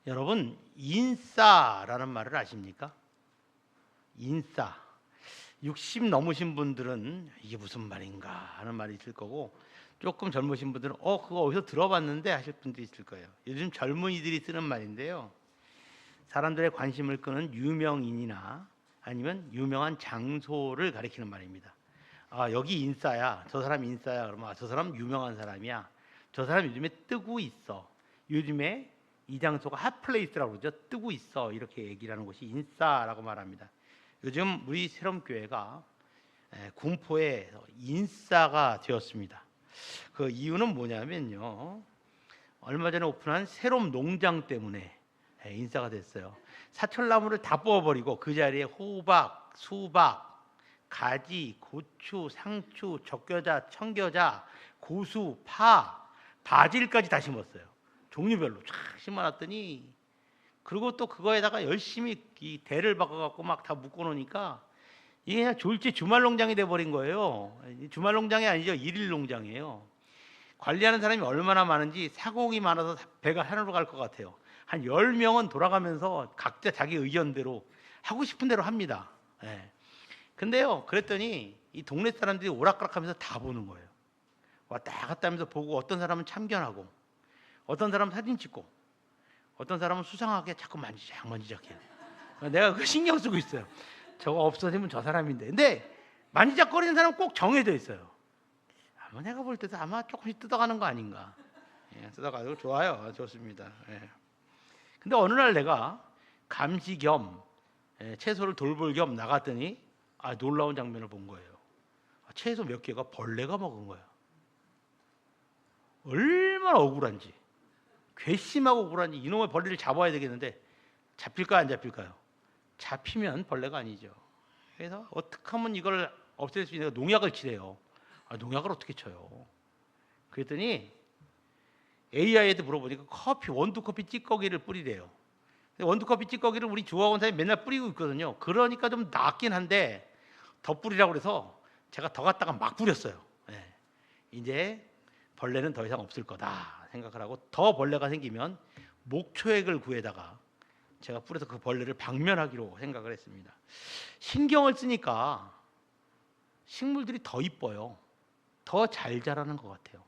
여러분, 인싸라는 말을 아십니까? 인싸. 60 넘으신 분들은 이게 무슨 말인가 하는 말이 있을 거고, 조금 젊으신 분들은 그거 어디서 들어봤는데 하실 분도 있을 거예요. 요즘 젊은이들이 쓰는 말인데요. 사람들의 관심을 끄는 유명인이나 아니면 유명한 장소를 가리키는 말입니다. 여기 인싸야. 저 사람 인싸야. 그러면 저 사람 유명한 사람이야. 저 사람 요즘에 뜨고 있어. 요즘에 이 장소가 핫플레이스라고 그러죠. 뜨고 있어. 이렇게 얘기를 하는 것이 인싸라고 말합니다. 요즘 우리 새롬교회가 군포의 인싸가 되었습니다. 그 이유는 뭐냐면요. 얼마 전에 오픈한 새롬 농장 때문에 인싸가 됐어요. 사철나무를 다 뽑아버리고 그 자리에 호박, 수박, 가지, 고추, 상추, 적겨자, 청겨자, 고수, 파, 바질까지 다 심었어요. 종류별로 쫙 심어놨더니, 그리고 또 그거에다가 열심히 이 대를 박아갖고 막 다 묶어놓으니까 이게 그냥 졸지 주말 농장이 돼버린 거예요. 주말 농장이 아니죠. 일일 농장이에요. 관리하는 사람이 얼마나 많은지 사공이 많아서 배가 하늘로 갈 것 같아요. 한 10명은 돌아가면서 각자 자기 의견대로 하고 싶은 대로 합니다. 예. 근데요, 그랬더니 이 동네 사람들이 오락가락하면서 다 보는 거예요. 왔다 갔다 하면서 보고, 어떤 사람은 참견하고, 어떤 사람은 사진 찍고, 어떤 사람은 수상하게 자꾸 만지작해요. 내가 그 신경 쓰고 있어요. 저거 없어지면 저 사람인데. 근데 만지작거리는 사람은 꼭 정해져 있어요. 아마 내가 볼 때도 아마 조금씩 뜯어가는 거 아닌가. 뜯어가도 좋아요. 좋습니다. 근데 어느 날 내가 감시 겸 채소를 돌볼 겸 나갔더니 놀라운 장면을 본 거예요. 채소 몇 개가 벌레가 먹은 거야. 얼마나 억울한지, 괘씸하고 억울한지. 이놈의 벌레를 잡아야 되겠는데 잡힐까 안 잡힐까요? 잡히면 벌레가 아니죠. 그래서 어떻게 하면 이걸 없앨 수 있는가, 농약을 치래요. 농약을 어떻게 쳐요? 그랬더니 AI한테 물어보니까 원두커피 찌꺼기를 뿌리래요. 원두커피 찌꺼기를 우리 조합원사님이 맨날 뿌리고 있거든요. 그러니까 좀 낫긴 한데 더 뿌리라고 그래서 제가 더 갖다가 막 뿌렸어요. 이제 벌레는 더 이상 없을 거다 생각을 하고, 더 벌레가 생기면 목초액을 구해다가 제가 뿌려서 그 벌레를 박멸하기로 생각을 했습니다. 신경을 쓰니까 식물들이 더 이뻐요. 더 잘 자라는 것 같아요.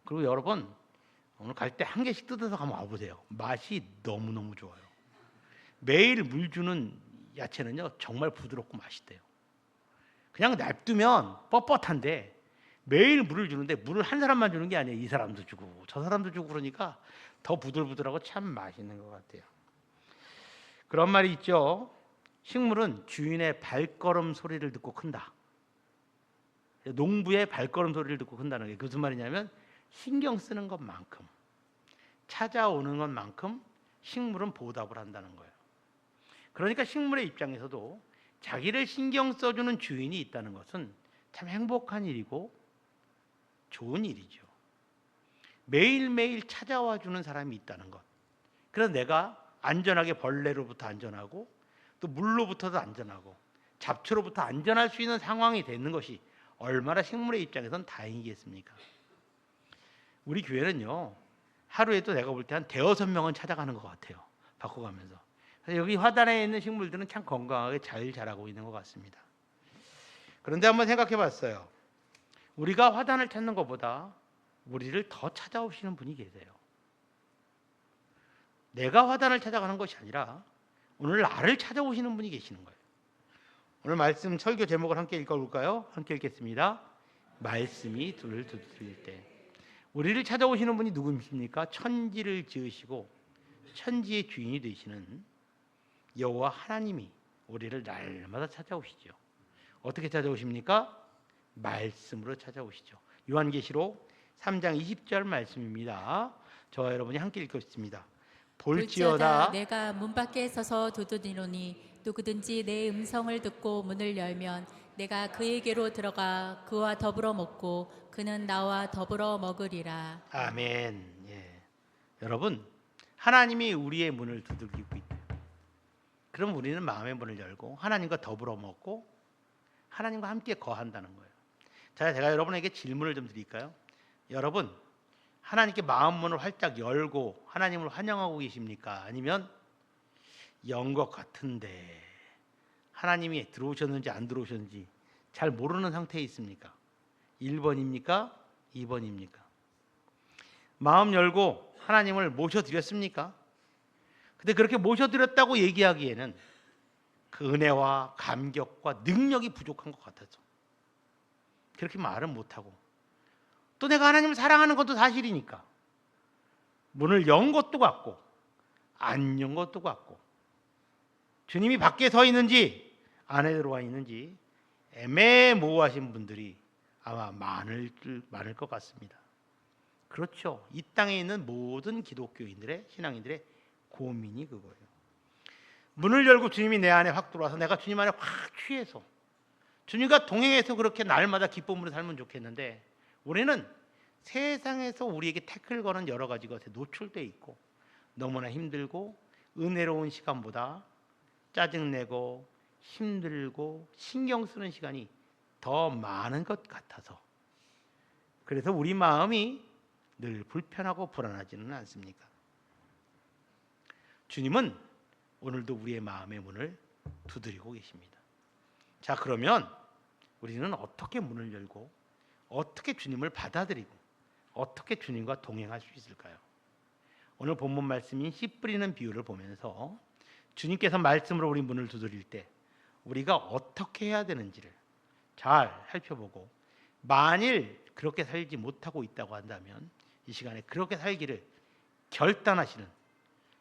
그리고 여러분, 오늘 갈 때 한 개씩 뜯어서 한번 와보세요. 맛이 너무너무 좋아요. 매일 물 주는 야채는요, 정말 부드럽고 맛있대요. 그냥 냅두면 뻣뻣한데 매일 물을 주는데, 물을 한 사람만 주는 게 아니에요. 이 사람도 주고 저 사람도 주고, 그러니까 더 부들부들하고 참 맛있는 것 같아요. 그런 말이 있죠. 식물은 주인의 발걸음 소리를 듣고 큰다. 농부의 발걸음 소리를 듣고 큰다는 게 무슨 말이냐면, 신경 쓰는 것만큼, 찾아오는 것만큼 식물은 보답을 한다는 거예요. 그러니까 식물의 입장에서도 자기를 신경 써주는 주인이 있다는 것은 참 행복한 일이고 좋은 일이죠. 매일매일 찾아와 주는 사람이 있다는 것. 그래서 내가 안전하게 벌레로부터 안전하고, 또 물로부터도 안전하고, 잡초로부터 안전할 수 있는 상황이 되는 것이 얼마나 식물의 입장에선 다행이겠습니까? 우리 교회는요, 하루에도 내가 볼 때 한 대여섯 명은 찾아가는 것 같아요. 바꿔가면서. 그래서 여기 화단에 있는 식물들은 참 건강하게 잘 자라고 있는 것 같습니다. 그런데 한번 생각해 봤어요. 우리가 화단을 찾는 것보다 우리를 더 찾아오시는 분이 계세요. 내가 화단을 찾아가는 것이 아니라 오늘 나를 찾아오시는 분이 계시는 거예요. 오늘 말씀 설교 제목을 함께 읽어볼까요? 함께 읽겠습니다. 말씀이 둘을 두드릴 때. 우리를 찾아오시는 분이 누구십니까? 천지를 지으시고 천지의 주인이 되시는 여호와 하나님이 우리를 날마다 찾아오시죠. 어떻게 찾아오십니까? 말씀으로 찾아오시죠. 요한계시록 3장 20절 말씀입니다. 저와 여러분이 함께 읽겠습니다. 볼지어다 내가 문 밖에 서서 두드리노니 누구든지 내 음성을 듣고 문을 열면 내가 그에게로 들어가 그와 더불어 먹고 그는 나와 더불어 먹으리라. 아멘. 여러분, 하나님이 우리의 문을 두들기고 있대요. 그럼 우리는 마음의 문을 열고 하나님과 더불어 먹고 하나님과 함께 거한다는 거예요. 자, 제가 여러분에게 질문을 좀 드릴까요? 여러분, 하나님께 마음 문을 활짝 열고 하나님을 환영하고 계십니까? 아니면 연 것 같은데 하나님이 들어오셨는지 안 들어오셨는지 잘 모르는 상태에 있습니까? 1번입니까? 2번입니까? 마음 열고 하나님을 모셔드렸습니까? 근데 그렇게 모셔드렸다고 얘기하기에는 그 은혜와 감격과 능력이 부족한 것 같아서 그렇게 말은 못하고, 또 내가 하나님을 사랑하는 것도 사실이니까 문을 연 것도 같고 안 연 것도 같고, 주님이 밖에 서 있는지 안에 들어와 있는지 애매모호하신 분들이 아마 많을 것 같습니다. 그렇죠. 이 땅에 있는 모든 기독교인들의, 신앙인들의 고민이 그거예요. 문을 열고 주님이 내 안에 확 들어와서 내가 주님 안에 확 취해서 주님과 동행해서 그렇게 날마다 기쁨으로 살면 좋겠는데, 우리는 세상에서 우리에게 태클 거는 여러 가지 것에 노출돼 있고 너무나 힘들고 은혜로운 시간보다 짜증내고 힘들고 신경 쓰는 시간이 더 많은 것 같아서, 그래서 우리 마음이 늘 불편하고 불안하지는 않습니까? 주님은 오늘도 우리의 마음의 문을 두드리고 계십니다. 자, 그러면 우리는 어떻게 문을 열고 어떻게 주님을 받아들이고 어떻게 주님과 동행할 수 있을까요? 오늘 본문 말씀인 씨 뿌리는 비유를 보면서 주님께서 말씀으로 우리 문을 두드릴 때 우리가 어떻게 해야 되는지를 잘 살펴보고, 만일 그렇게 살지 못하고 있다고 한다면 이 시간에 그렇게 살기를 결단하시는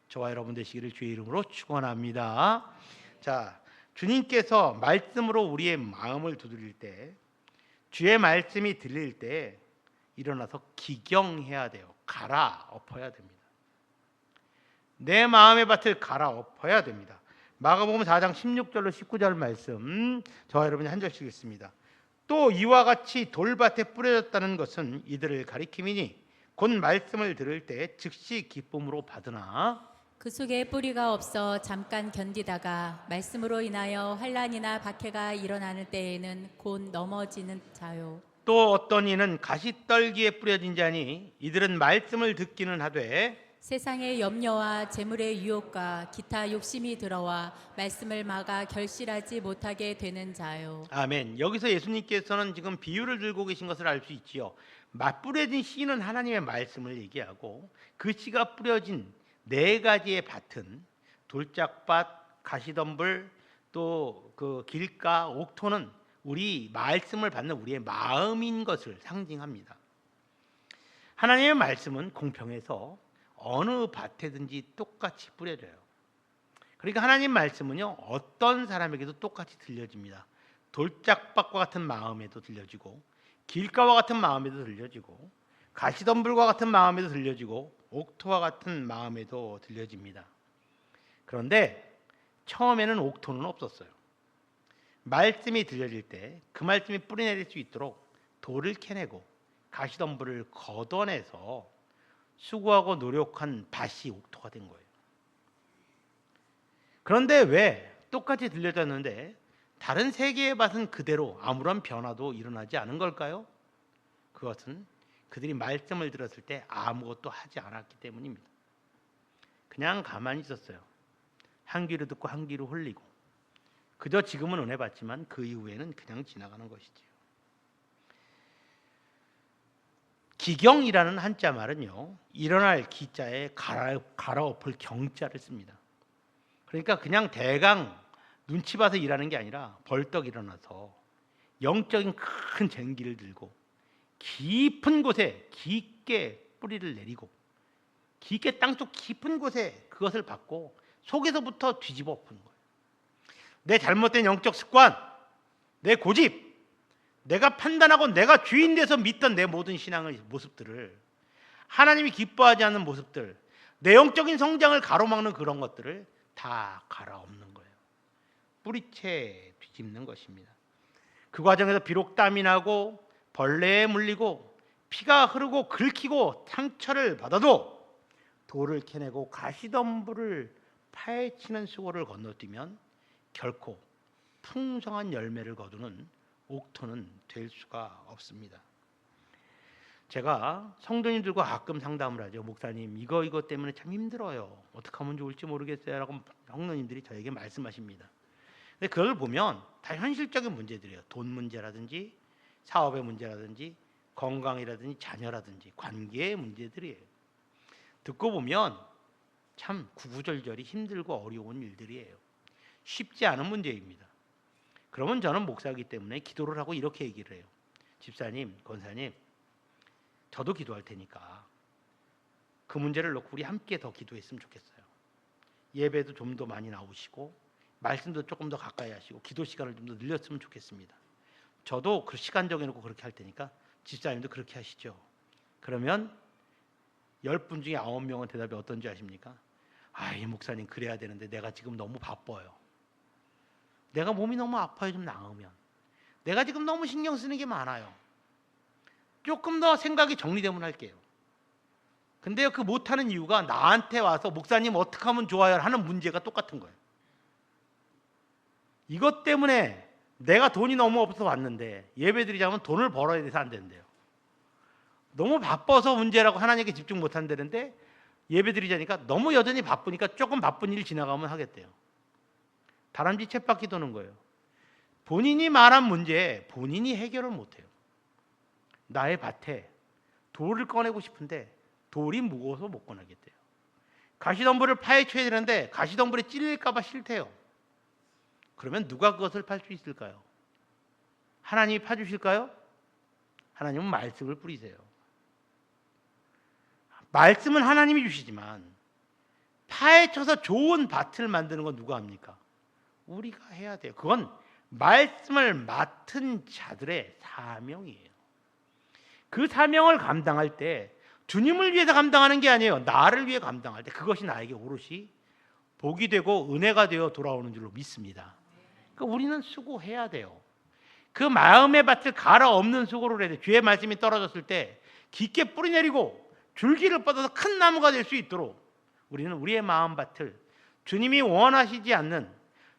저와 여러분 되시기를 주의 이름으로 축원합니다. 자, 주님께서 말씀으로 우리의 마음을 두드릴 때, 주의 말씀이 들릴 때 일어나서 기경해야 돼요. 갈아엎어야 됩니다. 내 마음의 밭을 갈아엎어야 됩니다. 마가복음 4장 16절로 19절 말씀 저와 여러분이 한 절씩 읽습니다. 또 이와 같이 돌밭에 뿌려졌다는 것은 이들을 가리킴이니 곧 말씀을 들을 때 즉시 기쁨으로 받으나 그 속에 뿌리가 없어 잠깐 견디다가 말씀으로 인하여 환난이나 박해가 일어나는 때에는 곧 넘어지는 자요. 또 어떤 이는 가시떨기에 뿌려진 자니 이들은 말씀을 듣기는 하되 세상의 염려와 재물의 유혹과 기타 욕심이 들어와 말씀을 막아 결실하지 못하게 되는 자요. 아멘. 여기서 예수님께서는 지금 비유를 들고 계신 것을 알 수 있지요. 뿌려진 씨는 하나님의 말씀을 얘기하고, 그 씨가 뿌려진 네 가지의 밭은 돌짝밭, 가시덤불, 또 그 길가, 옥토는 우리 말씀을 받는 우리의 마음인 것을 상징합니다. 하나님의 말씀은 공평해서 어느 밭에든지 똑같이 뿌려져요. 그러니까 하나님 말씀은요, 어떤 사람에게도 똑같이 들려집니다. 돌짝밭과 같은 마음에도 들려지고, 길가와 같은 마음에도 들려지고, 가시덤불과 같은 마음에도 들려지고, 옥토와 같은 마음에도 들려집니다. 그런데 처음에는 옥토는 없었어요. 말씀이 들려질 때 그 말씀이 뿌리내릴 수 있도록 돌을 캐내고 가시덤불을 걷어내서 수고하고 노력한 밭이 옥토가 된 거예요. 그런데 왜 똑같이 들려졌는데 다른 세 개의 밭은 그대로 아무런 변화도 일어나지 않은 걸까요? 그것은 그들이 말씀을 들었을 때 아무것도 하지 않았기 때문입니다. 그냥 가만히 있었어요. 한 귀로 듣고 한 귀로 흘리고, 그저 지금은 은혜 받지만 그 이후에는 그냥 지나가는 것이지요. 기경이라는 한자 말은요, 일어날 기자에 갈아엎을 경자를 씁니다. 그러니까 그냥 대강 눈치 봐서 일하는 게 아니라 벌떡 일어나서 영적인 큰 쟁기를 들고 깊은 곳에 깊게 뿌리를 내리고 깊게 땅속 깊은 곳에 그것을 받고 속에서부터 뒤집어 엎는 거예요. 내 잘못된 영적 습관, 내 고집, 내가 판단하고 내가 주인 돼서 믿던 내 모든 신앙의 모습들을, 하나님이 기뻐하지 않는 모습들, 내 영적인 성장을 가로막는 그런 것들을 다 갈아엎는 거예요. 뿌리채 뒤집는 것입니다. 그 과정에서 비록 땀이 나고 벌레에 물리고 피가 흐르고 긁히고 상처를 받아도 돌을 캐내고 가시덤불을 파헤치는 수고를 건너뛰면 결코 풍성한 열매를 거두는 옥토는 될 수가 없습니다. 제가 성도님들과 가끔 상담을 하죠. 목사님, 이거 때문에 참 힘들어요. 어떻게 하면 좋을지 모르겠어요. 라고 성도님들이 저에게 말씀하십니다. 근데 그걸 보면 다 현실적인 문제들이에요. 돈 문제라든지 사업의 문제라든지 건강이라든지 자녀라든지 관계의 문제들이에요. 듣고 보면 참 구구절절이 힘들고 어려운 일들이에요. 쉽지 않은 문제입니다. 그러면 저는 목사이기 때문에 기도를 하고 이렇게 얘기를 해요. 집사님, 권사님, 저도 기도할 테니까 그 문제를 놓고 우리 함께 더 기도했으면 좋겠어요. 예배도 좀 더 많이 나오시고 말씀도 조금 더 가까이 하시고 기도 시간을 좀 더 늘렸으면 좋겠습니다. 저도 그 시간 정해놓고 그렇게 할 테니까 집사님도 그렇게 하시죠. 그러면 10분 중에 9명은 대답이 어떤지 아십니까? 이 목사님 그래야 되는데 내가 지금 너무 바빠요. 내가 몸이 너무 아파요. 좀 나으면. 내가 지금 너무 신경 쓰는 게 많아요. 조금 더 생각이 정리되면 할게요. 근데요, 그 못하는 이유가 나한테 와서 목사님 어떻게 하면 좋아요 하는 문제가 똑같은 거예요. 이것 때문에 내가 돈이 너무 없어서 왔는데 예배드리자면 돈을 벌어야 돼서 안 된대요. 너무 바빠서 문제라고 하나님께 집중 못 한다는데 예배드리자니까 너무 여전히 바쁘니까 조금 바쁜 일 지나가면 하겠대요. 다람쥐 쳇바퀴 도는 거예요. 본인이 말한 문제에 본인이 해결을 못해요. 나의 밭에 돌을 꺼내고 싶은데 돌이 무거워서 못 꺼내겠대요. 가시덤불을 파헤쳐야 되는데 가시덤불에 찔릴까 봐 싫대요. 그러면 누가 그것을 팔 수 있을까요? 하나님이 파주실까요? 하나님은 말씀을 뿌리세요. 말씀은 하나님이 주시지만 파헤쳐서 좋은 밭을 만드는 건 누가 합니까? 우리가 해야 돼요. 그건 말씀을 맡은 자들의 사명이에요. 그 사명을 감당할 때 주님을 위해서 감당하는 게 아니에요. 나를 위해 감당할 때 그것이 나에게 오롯이 복이 되고 은혜가 되어 돌아오는 줄로 믿습니다. 그러니까 우리는 수고해야 돼요. 그 마음의 밭을 갈아 엎는 수고를 해야 돼요. 주의 말씀이 떨어졌을 때 깊게 뿌리내리고 줄기를 뻗어서 큰 나무가 될 수 있도록 우리는 우리의 마음밭을 주님이 원하시지 않는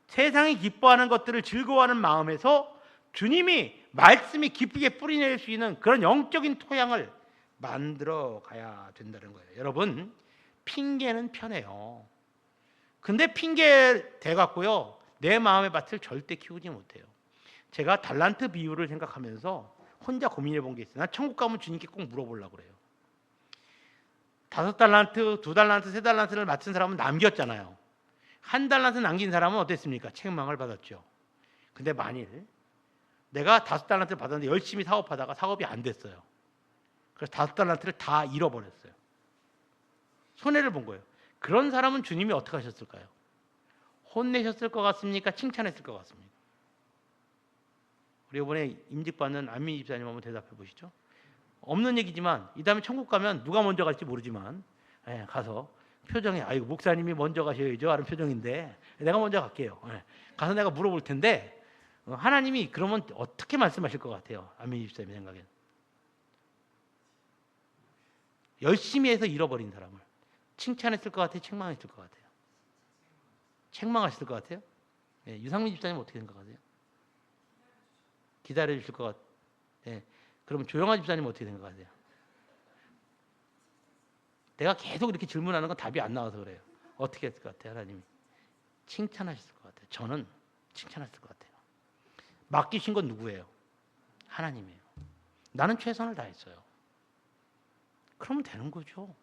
세상이 기뻐하는 것들을 즐거워하는 마음에서 주님이 말씀이 깊게 뿌리낼 수 있는 그런 영적인 토양을 만들어 가야 된다는 거예요. 여러분, 핑계는 편해요. 근데 핑계 대갖고요 내 마음의 밭을 절대 키우지 못해요. 제가 달란트 비유를 생각하면서 혼자 고민해 본 게 있어요. 난 천국 가면 주님께 꼭 물어보려고 그래요. 5달란트, 2달란트, 3달란트를 맡은 사람은 남겼잖아요. 1달란트 남긴 사람은 어땠습니까? 책망을 받았죠. 근데 만일 내가 5달란트를 받았는데 열심히 사업하다가 사업이 안 됐어요. 그래서 5달란트를 다 잃어버렸어요. 손해를 본 거예요. 그런 사람은 주님이 어떻게 하셨을까요? 혼내셨을 것 같습니까? 칭찬했을 것 같습니까? 우리 이번에 임직받는 안민희 집사님 한번 대답해 보시죠. 없는 얘기지만 이 다음에 천국 가면 누가 먼저 갈지 모르지만 가서 표정이 아이고 목사님이 먼저 가셔야죠 하는 표정인데 내가 먼저 갈게요. 가서 내가 물어볼 텐데 하나님이 그러면 어떻게 말씀하실 것 같아요? 안민희 집사님 생각엔. 열심히 해서 잃어버린 사람을 칭찬했을 것 같아요? 책망했을 것 같아요? 책망하실 것 같아요? 유상민 집사님 어떻게 생각하세요? 기다려 주실 것 같아요? 그럼 조영아 집사님 어떻게 생각하세요? 내가 계속 이렇게 질문하는 건 답이 안 나와서 그래요. 어떻게 했을 것 같아요? 하나님이 칭찬하셨을 것 같아요. 저는 칭찬했을 것 같아요. 맡기신 건 누구예요? 하나님이에요. 나는 최선을 다했어요. 그러면 되는 거죠.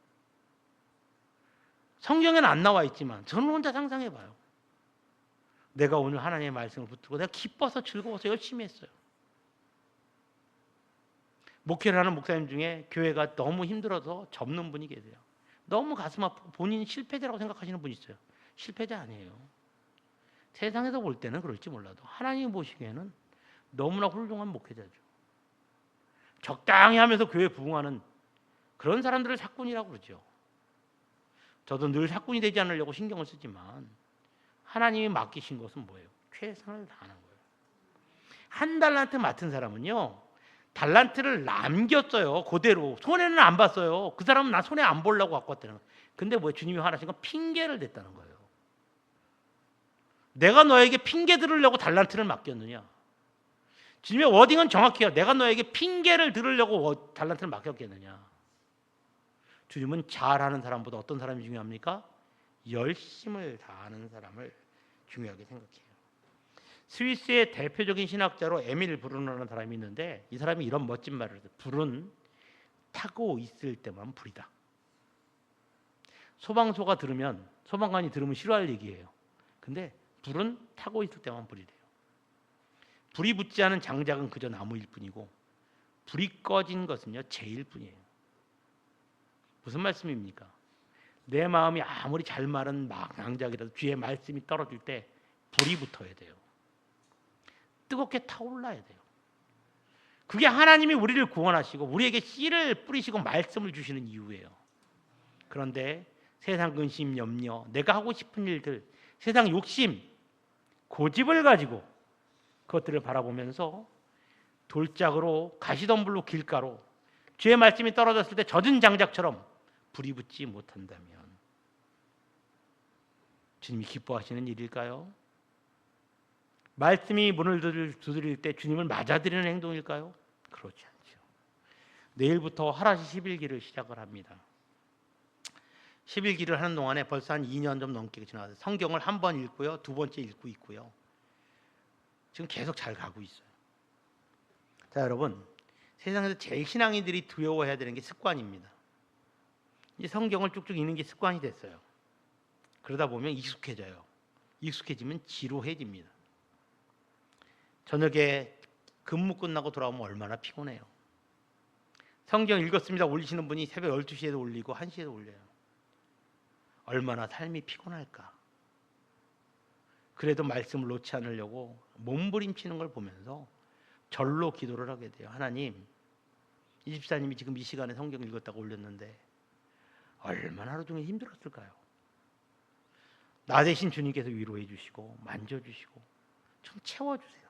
성경에는 안 나와 있지만 저는 혼자 상상해봐요. 내가 오늘 하나님의 말씀을 붙들고 내가 기뻐서 즐거워서 열심히 했어요. 목회를 하는 목사님 중에 교회가 너무 힘들어서 접는 분이 계세요. 너무 가슴 아프고 본인이 실패자라고 생각하시는 분이 있어요. 실패자 아니에요. 세상에서 볼 때는 그럴지 몰라도 하나님이 보시기에는 너무나 훌륭한 목회자죠. 적당히 하면서 교회 부흥하는 그런 사람들을 사꾼이라고 그러죠. 저도 늘 사꾼이 되지 않으려고 신경을 쓰지만 하나님이 맡기신 것은 뭐예요? 최선을 다하는 거예요. 1달란트 맡은 사람은요. 달란트를 남겼어요. 그대로. 손해는 안 봤어요. 그 사람은 나 손해 안 보려고 갖고 왔다는 거예요. 근데 뭐 주님이 화나신 건 핑계를 댔다는 거예요. 내가 너에게 핑계 들으려고 달란트를 맡겼느냐? 주님의 워딩은 정확해요. 내가 너에게 핑계를 들으려고 달란트를 맡겼겠느냐. 주님은 잘하는 사람보다 어떤 사람이 중요합니까? 열심을 다하는 사람을 중요하게 생각해요. 스위스의 대표적인 신학자로 에밀 브루너라는 사람이 있는데 이 사람이 이런 멋진 말을 해요. 불은 타고 있을 때만 불이다. 소방관이 들으면 싫어할 얘기예요. 근데 불은 타고 있을 때만 불이래요. 불이 붙지 않은 장작은 그저 나무일 뿐이고 불이 꺼진 것은요 재일 뿐이에요. 무슨 말씀입니까? 내 마음이 아무리 잘 마른 장작이라도 뒤에 말씀이 떨어질 때 불이 붙어야 돼요. 뜨겁게 타올라야 돼요. 그게 하나님이 우리를 구원하시고 우리에게 씨를 뿌리시고 말씀을 주시는 이유예요. 그런데 세상 근심, 염려, 내가 하고 싶은 일들, 세상 욕심, 고집을 가지고 그것들을 바라보면서 돌짝으로 가시덤불로 길가로 주의 말씀이 떨어졌을 때 젖은 장작처럼 불이 붙지 못한다면 주님이 기뻐하시는 일일까요? 말씀이 문을 두드릴 때 주님을 맞아들이는 행동일까요? 그렇지 않죠. 내일부터 하라시 11기를 시작을 합니다. 11기를 하는 동안에 벌써 한 2년 좀 넘게 지나서 성경을 한 번 읽고요. 두 번째 읽고 있고요. 지금 계속 잘 가고 있어요. 자, 여러분, 세상에서 제일 신앙인들이 두려워해야 되는 게 습관입니다. 이제 성경을 쭉쭉 읽는 게 습관이 됐어요. 그러다 보면 익숙해져요. 익숙해지면 지루해집니다. 저녁에 근무 끝나고 돌아오면 얼마나 피곤해요. 성경 읽었습니다 올리시는 분이 새벽 12시에도 올리고 1시에도 올려요. 얼마나 삶이 피곤할까. 그래도 말씀을 놓지 않으려고 몸부림치는 걸 보면서 절로 기도를 하게 돼요. 하나님, 이 집사님이 지금 이 시간에 성경 읽었다고 올렸는데 얼마나 하루 종일 힘들었을까요? 나 대신 주님께서 위로해 주시고 만져주시고 좀 채워주세요.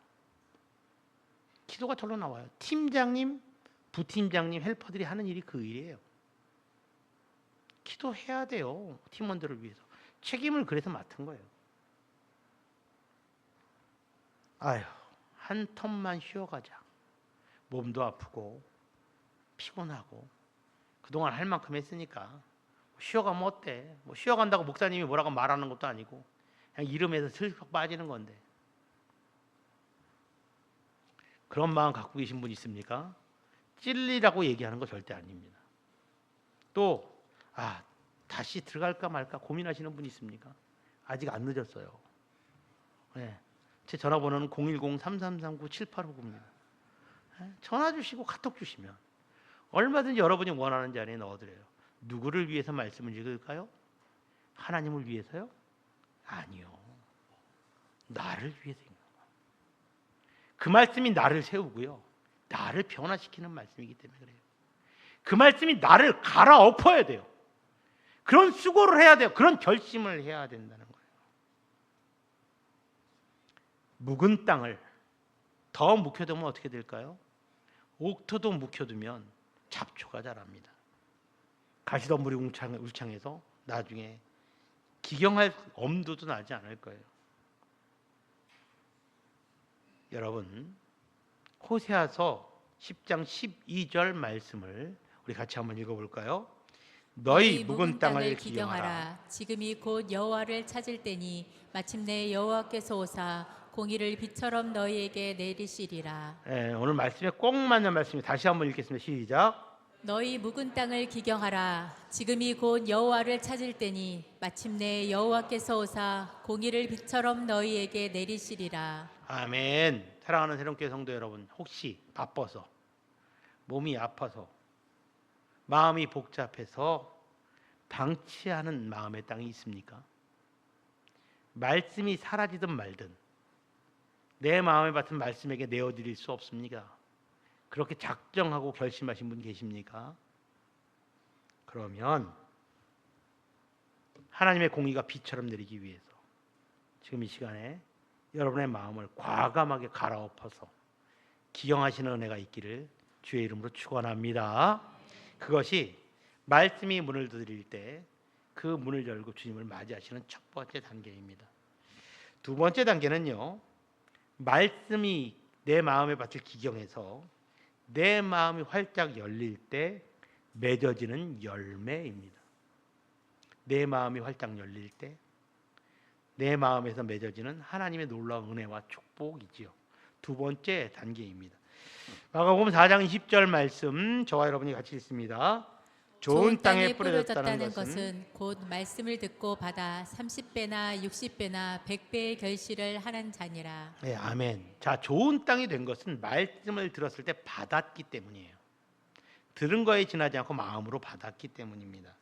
기도가 절로 나와요. 팀장님, 부팀장님, 헬퍼들이 하는 일이 그 일이에요. 기도해야 돼요. 팀원들을 위해서. 책임을 그래서 맡은 거예요. 아휴, 한 텀만 쉬어가자. 몸도 아프고 피곤하고 그동안 할 만큼 했으니까 쉬어가면 어때? 뭐 쉬어간다고 목사님이 뭐라고 말하는 것도 아니고 그냥 이름에서 슬쩍 빠지는 건데. 그런 마음 갖고 계신 분 있습니까? 찔리라고 얘기하는 거 절대 아닙니다. 또 다시 들어갈까 말까 고민하시는 분 있습니까? 아직 안 늦었어요. 네. 제 전화번호는 010-3339-7859입니다. 전화 주시고 카톡 주시면 얼마든지 여러분이 원하는 자리에 넣어드려요. 누구를 위해서 말씀을 읽을까요? 하나님을 위해서요? 아니요. 나를 위해서입니다. 그 말씀이 나를 세우고요. 나를 변화시키는 말씀이기 때문에 그래요. 그 말씀이 나를 갈아엎어야 돼요. 그런 수고를 해야 돼요. 그런 결심을 해야 된다는 거예요. 묵은 땅을 더 묵혀두면 어떻게 될까요? 옥토도 묵혀두면 잡초가 자랍니다. 가시덤불이 울창해서 나중에 기경할 엄두도 나지 않을 거예요. 여러분, 호세아서 10장 12절 말씀을 우리 같이 한번 읽어볼까요? 너희 묵은 땅을 기경하라. 지금이 곧 여호와를 찾을 때니 마침내 여호와께서 오사 공의를 비처럼 너희에게 내리시리라. 오늘 말씀에 꼭 맞는 말씀이 다시 한번 읽겠습니다. 시작. 너희 묵은 땅을 기경하라. 지금이 곧 여호와를 찾을 때니 마침내 여호와께서 오사 공의를 비처럼 너희에게 내리시리라. 아멘. 사랑하는 새롬교회 성도 여러분, 혹시 바빠서 몸이 아파서 마음이 복잡해서 방치하는 마음의 땅이 있습니까? 말씀이 사라지든 말든 내 마음에 받은 말씀에게 내어드릴 수 없습니까? 그렇게 작정하고 결심하신 분 계십니까? 그러면 하나님의 공의가 비처럼 내리기 위해서 지금 이 시간에 여러분의 마음을 과감하게 갈아엎어서 기경하시는 은혜가 있기를 주의 이름으로 축원합니다. 그것이 말씀이 문을 두드릴 때 그 문을 열고 주님을 맞이하시는 첫 번째 단계입니다. 두 번째 단계는요, 말씀이 내 마음의 밭을 기경해서 내 마음이 활짝 열릴 때 맺어지는 열매입니다. 내 마음이 활짝 열릴 때 내 마음에서 맺어지는 하나님의 놀라운 은혜와 축복이지요. 두 번째 단계입니다. 마가복음 4장 20절 말씀 저와 여러분이 같이 읽습니다. 좋은 땅에 뿌려졌다는 것은 곧 말씀을 듣고 받아 30배나 60배나 100배의 결실을 하는 자니라. 네, 아멘. 자, 좋은 땅이 된 것은 말씀을 들었을 때 받았기 때문이에요. 들은 거에 지나지 않고 마음으로 받았기 때문입니다.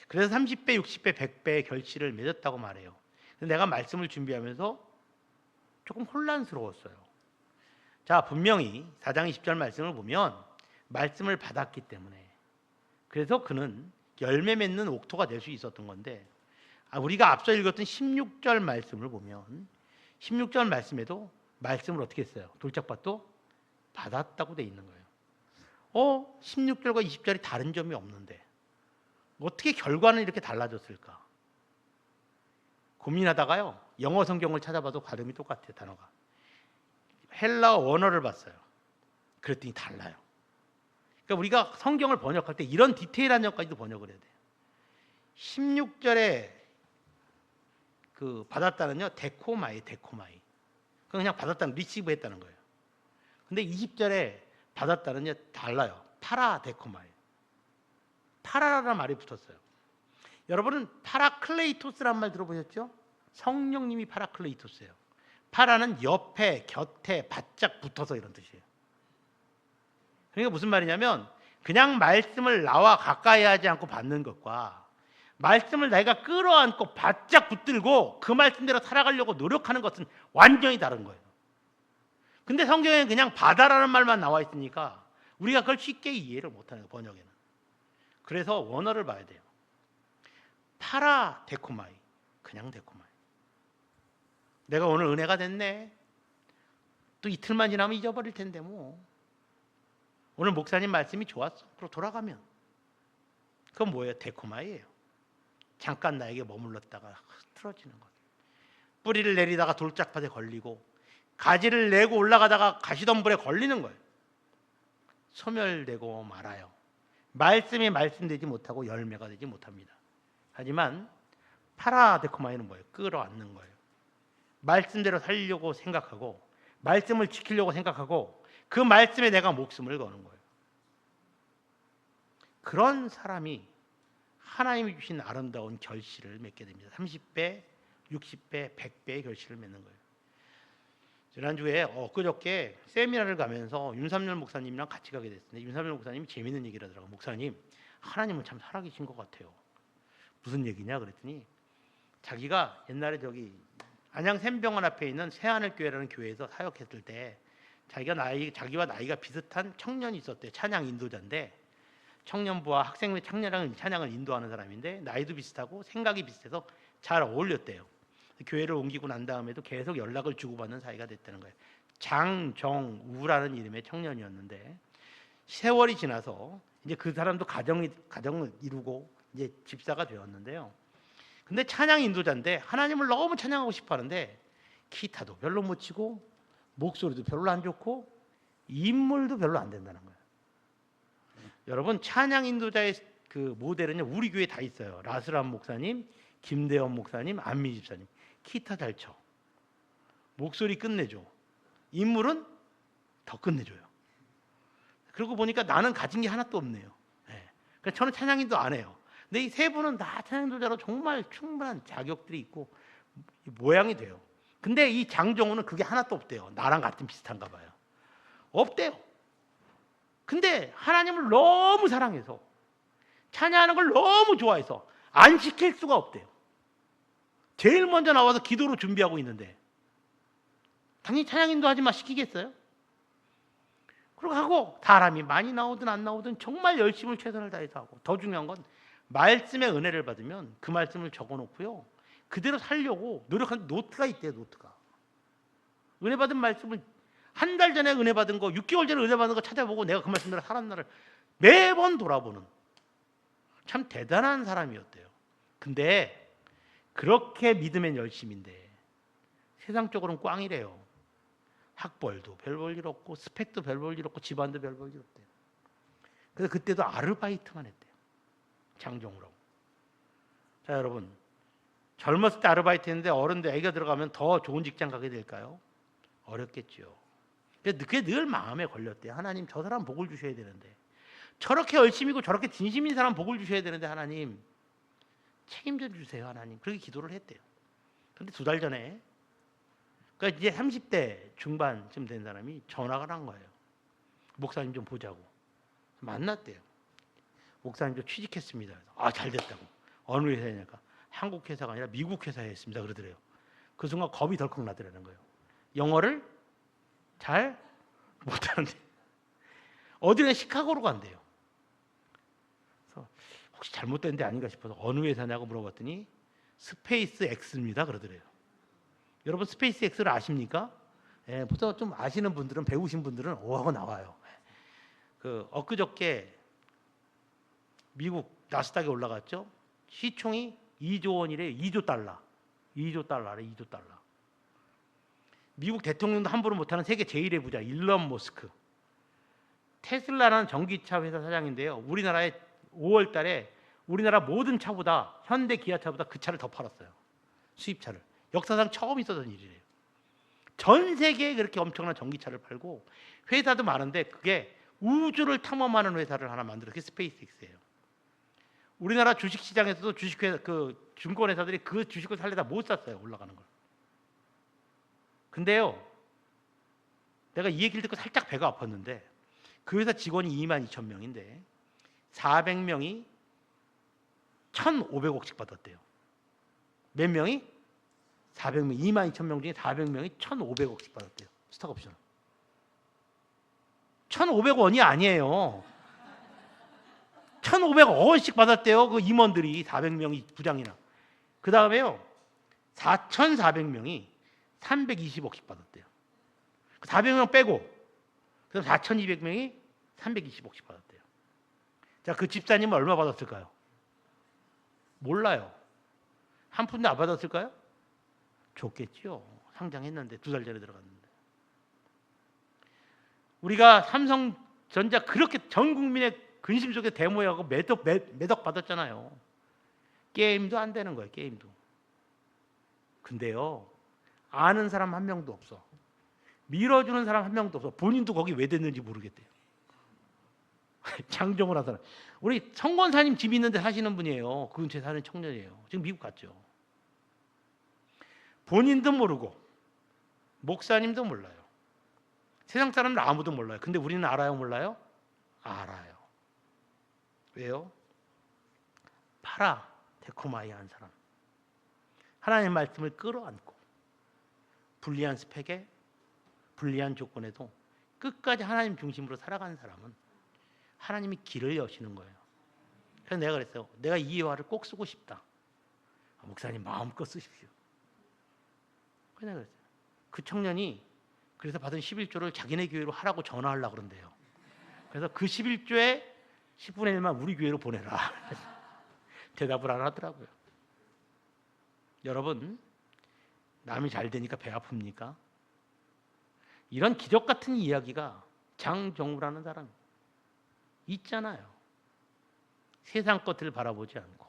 그래서 30배, 60배, 100배의 결실을 맺었다고 말해요. 근데 내가 말씀을 준비하면서 조금 혼란스러웠어요. 자, 분명히 4장 20절 말씀을 보면 말씀을 받았기 때문에 그래서 그는 열매 맺는 옥토가 될 수 있었던 건데 우리가 앞서 읽었던 16절 말씀을 보면 16절 말씀에도 말씀을 어떻게 했어요? 돌짝밭도 받았다고 돼 있는 거예요. 16절과 20절이 다른 점이 없는데 어떻게 결과는 이렇게 달라졌을까? 고민하다가요. 영어 성경을 찾아봐도 발음이 똑같아요. 단어가. 헬라어 원어를 봤어요. 그랬더니 달라요. 그러니까 우리가 성경을 번역할 때 이런 디테일한 점까지도 번역을 해야 돼요. 16절에 그 받았다는요. 데코마이. 그냥 받았다는 리시브 했다는 거예요. 근데 20절에 받았다는요. 달라요. 파라데코마이. 파라라는 말이 붙었어요. 여러분은 파라클레이토스란 말 들어보셨죠? 성령님이 파라클레이토스예요. 파라는 옆에, 곁에, 바짝 붙어서 이런 뜻이에요. 그러니까 무슨 말이냐면 그냥 말씀을 나와 가까이 하지 않고 받는 것과 말씀을 내가 끌어안고 바짝 붙들고 그 말씀대로 살아가려고 노력하는 것은 완전히 다른 거예요. 근데 성경에는 그냥 받아라는 말만 나와 있으니까 우리가 그걸 쉽게 이해를 못하는 거예요. 번역에는. 그래서 원어를 봐야 돼요. 파라 데코마이. 그냥 데코마이. 내가 오늘 은혜가 됐네. 또 이틀만 지나면 잊어버릴 텐데 뭐. 오늘 목사님 말씀이 좋았어. 그럼 돌아가면. 그건 뭐예요? 데코마이예요. 잠깐 나에게 머물렀다가 흐트러지는 것. 뿌리를 내리다가 돌짝밭에 걸리고 가지를 내고 올라가다가 가시덤불에 걸리는 거예요. 소멸되고 말아요. 말씀이 말씀되지 못하고 열매가 되지 못합니다. 하지만 파라데코마이는 뭐예요? 끌어안는 거예요. 말씀대로 살려고 생각하고 말씀을 지키려고 생각하고 그 말씀에 내가 목숨을 거는 거예요. 그런 사람이 하나님이 주신 아름다운 결실을 맺게 됩니다. 30배, 60배, 100배의 결실을 맺는 거예요. 지난주에 엊그저께 세미나를 가면서 윤삼열 목사님이랑 같이 가게 됐는데 윤삼열 목사님이 재밌는 얘기를 하더라고요. 목사님, 하나님은 참 살아계신 것 같아요. 무슨 얘기냐 그랬더니 자기가 옛날에 저기 안양 샘병원 앞에 있는 새하늘교회라는 교회에서 사역했을 때 자기와 나이가 비슷한 청년이 있었대요. 찬양 인도자인데 청년부와 학생 및 찬양을 인도하는 사람인데 나이도 비슷하고 생각이 비슷해서 잘 어울렸대요. 교회를 옮기고 난 다음에도 계속 연락을 주고받는 사이가 됐다는 거예요. 장정우라는 이름의 청년이었는데 세월이 지나서 이제 그 사람도 가정을 이루고 이제 집사가 되었는데요. 근데 찬양 인도자인데 하나님을 너무 찬양하고 싶어 하는데 기타도 별로 못 치고 목소리도 별로 안 좋고 인물도 별로 안 된다는 거예요. 여러분 찬양 인도자의 그 모델은요 우리 교회에 다 있어요. 라스람 목사님, 김대원 목사님, 안미 집사님. 기타 잘 쳐. 목소리 끝내줘. 인물은 더 끝내줘요. 그러고 보니까 나는 가진 게 하나도 없네요. 네. 그래서 저는 찬양인도 안 해요. 근데 이 세 분은 다 찬양인도자로 정말 충분한 자격들이 있고 모양이 돼요. 근데 이 장정우는 그게 하나도 없대요. 나랑 같은 비슷한가 봐요. 없대요. 근데 하나님을 너무 사랑해서 찬양하는 걸 너무 좋아해서 안 시킬 수가 없대요. 제일 먼저 나와서 기도로 준비하고 있는데 당연히 찬양인도 하지 마 시키겠어요? 그리고 하고 사람이 많이 나오든 안 나오든 정말 열심을 최선을 다해서 하고 더 중요한 건 말씀의 은혜를 받으면 그 말씀을 적어놓고요 그대로 살려고 노력한 노트가 있대요. 노트가 은혜 받은 말씀을 한 달 전에 은혜 받은 거 6개월 전에 은혜 받은 거 찾아보고 내가 그 말씀대로 살았나를 매번 돌아보는 참 대단한 사람이었대요. 근데 그렇게 믿으면 열심인데 세상적으로는 꽝이래요. 학벌도 별 볼 일 없고 스펙도 별 볼 일 없고 집안도 별 볼 일 없대요. 그래서 그때도 아르바이트만 했대요. 장종으로. 자, 여러분, 젊었을 때 아르바이트 했는데 어른들 애가 들어가면 더 좋은 직장 가게 될까요? 어렵겠죠. 그게 늘 마음에 걸렸대요. 하나님, 저 사람 복을 주셔야 되는데, 저렇게 열심히고 저렇게 진심인 사람 복을 주셔야 되는데 하나님 책임져 주세요. 하나님. 그렇게 기도를 했대요. 그런데 2달 전에, 그러니까 이제 30대 중반쯤 된 사람이 전화가 난 거예요. 목사님 좀 보자고. 만났대요. 목사님 저 취직했습니다. 아, 잘 됐다고. 어느 회사냐니까 한국 회사가 아니라 미국 회사에 했습니다. 그러더래요. 그 순간 겁이 덜컥 나더라는 거예요. 영어를 잘 못하는데 어디는 시카고로 간대요. 그래서 혹시 잘못된 데 아닌가 싶어서 어느 회사냐고 물어봤더니 스페이스 X입니다. 그러더래요. 여러분 스페이스 X를 아십니까? 예, 보통 좀 아시는 분들은, 배우신 분들은 오하고 나와요. 그 엊그저께 미국 나스닥에 올라갔죠. 시총이 2조 원이래요. 2조 달러. 2조 달러래. 2조 달러. 미국 대통령도 함부로 못하는 세계 제1의 부자 일론 머스크. 테슬라라는 전기차 회사 사장인데요. 우리나라에 5월 달에 우리나라 모든 차보다, 현대 기아차보다 그 차를 더 팔았어요. 수입차를. 역사상 처음 있었던 일이래요. 전 세계에 그렇게 엄청난 전기차를 팔고, 회사도 많은데 그게 우주를 탐험하는 회사를 하나 만들었어요. 그게 스페이스X예요. 우리나라 주식시장에서도 주식회사, 그 증권회사들이 그 주식을 살려다 못 샀어요. 올라가는 걸. 근데요, 내가 이 얘기를 듣고 살짝 배가 아팠는데, 그 회사 직원이 22,000명인데 400명이 1,500억씩 받았대요. 몇 명이? 400명. 22,000명 중에 400명이 1,500억씩 받았대요. 스톡옵션. 1,500원이 아니에요. 1,500억 원씩 받았대요. 그 임원들이 400명이 부장이나. 그 다음에요, 4,400명이 320억씩 받았대요. 400명 빼고, 그래서 4,200명이 320억씩 받았대요. 자, 그 집사님은 얼마 받았을까요? 몰라요. 한 푼도 안 받았을까요? 줬겠죠. 상장했는데 2달 전에 들어갔는데. 우리가 삼성전자 그렇게 전 국민의 근심 속에 데모하고 매덕 받았잖아요. 게임도 안 되는 거예요. 게임도. 근데요, 아는 사람 한 명도 없어. 밀어주는 사람 한 명도 없어. 본인도 거기 왜 됐는지 모르겠대요. 장정을 한 사람. 우리 성권사님 집 있는데 사시는 분이에요. 그 근처에 사는 청년이에요. 지금 미국 갔죠. 본인도 모르고 목사님도 몰라요. 세상 사람들 아무도 몰라요. 근데 우리는 알아요, 몰라요? 알아요. 왜요? 파라 데코마이 한 사람. 하나님의 말씀을 끌어안고 불리한 스펙에 불리한 조건에도 끝까지 하나님 중심으로 살아가는 사람은 하나님이 길을 여시는 거예요. 그래서 내가 그랬어요. 내가 이 예화를 꼭 쓰고 싶다. 목사님 마음껏 쓰십시오. 그래서 내가 그랬어요. 그 청년이 그래서 받은 11조를 자기네 교회로 하라고 전화하려고 그런대요. 그래서 그 11조에 10분의 1만 우리 교회로 보내라. 대답을 안 하더라고요. 여러분, 남이 잘 되니까 배 아픕니까? 이런 기적 같은 이야기가 장정우라는 사람 있잖아요. 세상 것을 바라보지 않고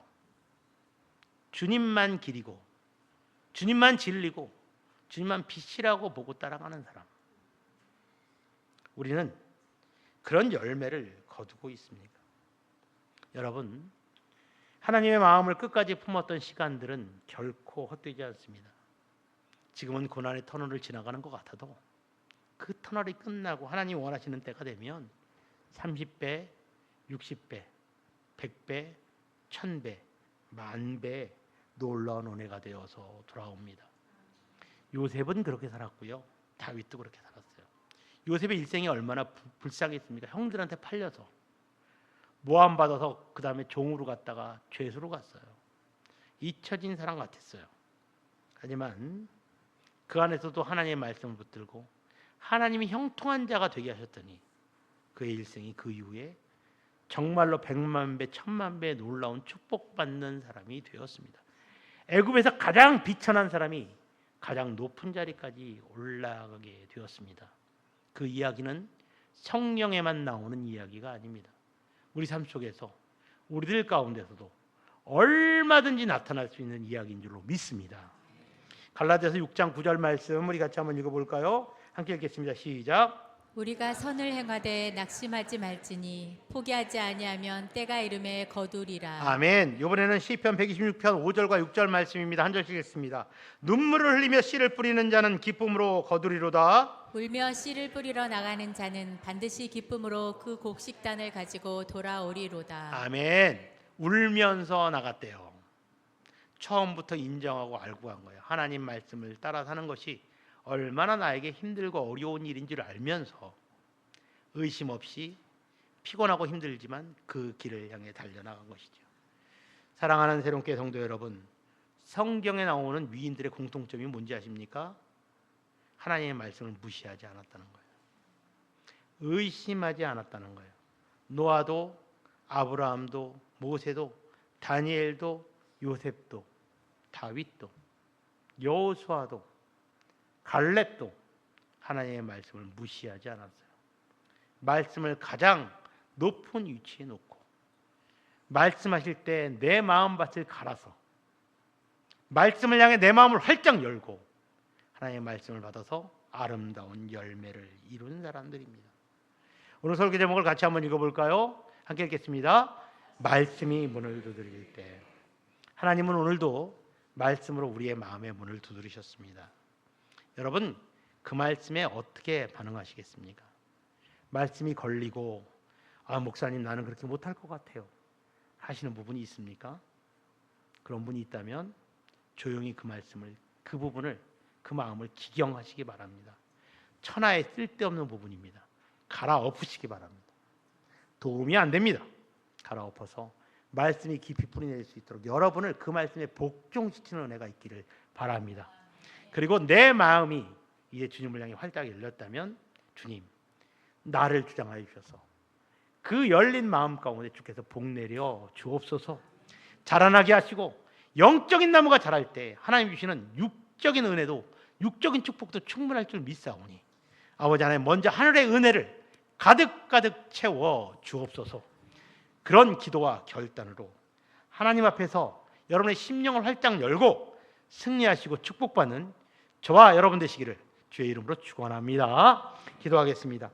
주님만 길이고 주님만 진리고 주님만 빛이라고 보고 따라가는 사람. 우리는 그런 열매를 거두고 있습니까? 여러분, 하나님의 마음을 끝까지 품었던 시간들은 결코 헛되지 않습니다. 지금은 고난의 터널을 지나가는 것 같아도 그 터널이 끝나고 하나님이 원하시는 때가 되면 30배, 60배, 100배, 1000배, 10,000배 놀라운 은혜가 되어서 돌아옵니다. 요셉은 그렇게 살았고요. 다윗도 그렇게 살았어요. 요셉의 일생이 얼마나 불쌍했습니까? 형들한테 팔려서 모함 받아서 그 다음에 종으로 갔다가 죄수로 갔어요. 잊혀진 사람 같았어요. 하지만 그 안에서도 하나님의 말씀을 붙들고 하나님이 형통한 자가 되게 하셨더니 그의 일생이 그 이후에 정말로 100만 배, 1000만 배의 놀라운 축복받는 사람이 되었습니다. 애굽에서 가장 비천한 사람이 가장 높은 자리까지 올라가게 되었습니다. 그 이야기는 성경에만 나오는 이야기가 아닙니다. 우리 삶 속에서 우리들 가운데서도 얼마든지 나타날 수 있는 이야기인 줄로 믿습니다. 갈라디아서 6장 9절 말씀 우리 같이 한번 읽어볼까요? 함께 읽겠습니다. 시작. 우리가 선을 행하되 낙심하지 말지니 포기하지 아니하면 때가 이름에 거두리라. 아멘. 이번에는 시편 126편 5절과 6절 말씀입니다. 한 절씩 읽습니다. 눈물을 흘리며 씨를 뿌리는 자는 기쁨으로 거두리로다. 울며 씨를 뿌리러 나가는 자는 반드시 기쁨으로 그 곡식단을 가지고 돌아오리로다. 아멘. 울면서 나갔대요. 처음부터 인정하고 알고 간 거예요. 하나님 말씀을 따라 사는 것이 얼마나 나에게 힘들고 어려운 일인 줄 알면서 의심 없이 피곤하고 힘들지만 그 길을 향해 달려나간 것이죠. 사랑하는 새롭게 성도 여러분, 성경에 나오는 위인들의 공통점이 뭔지 아십니까? 하나님의 말씀을 무시하지 않았다는 거예요. 의심하지 않았다는 거예요. 노아도 아브라함도 모세도 다니엘도 요셉도 다윗도 여호수아도 갈렙도 하나님의 말씀을 무시하지 않았어요. 말씀을 가장 높은 위치에 놓고 말씀하실 때 내 마음밭을 갈아서 말씀을 향해 내 마음을 활짝 열고 하나님의 말씀을 받아서 아름다운 열매를 이루는 사람들입니다. 오늘 설교 제목을 같이 한번 읽어볼까요? 함께 읽겠습니다. 말씀이 문을 두드릴 때. 하나님은 오늘도 말씀으로 우리의 마음의 문을 두드리셨습니다. 여러분, 그 말씀에 어떻게 반응하시겠습니까? 말씀이 걸리고 목사님 나는 그렇게 못할 것 같아요 하시는 부분이 있습니까? 그런 분이 있다면 조용히 그 말씀을, 그 부분을, 그 마음을 기경하시기 바랍니다. 천하에 쓸데없는 부분입니다. 갈아엎으시기 바랍니다. 도움이 안 됩니다. 갈아엎어서 말씀이 깊이 뿌리낼 수 있도록 여러분을 그 말씀에 복종시키는 은혜가 있기를 바랍니다. 그리고 내 마음이 이제 주님을 향해 활짝 열렸다면 주님, 나를 주장하여 주셔서 그 열린 마음 가운데 주께서 복 내려 주옵소서. 자라나게 하시고 영적인 나무가 자랄 때 하나님 주시는 육적인 은혜도 육적인 축복도 충분할 줄 믿사오니 아버지 하나님 먼저 하늘의 은혜를 가득가득 채워 주옵소서. 그런 기도와 결단으로 하나님 앞에서 여러분의 심령을 활짝 열고 승리하시고 축복받는 저와 여러분 되시기를 주의 이름으로 축원합니다. 기도하겠습니다.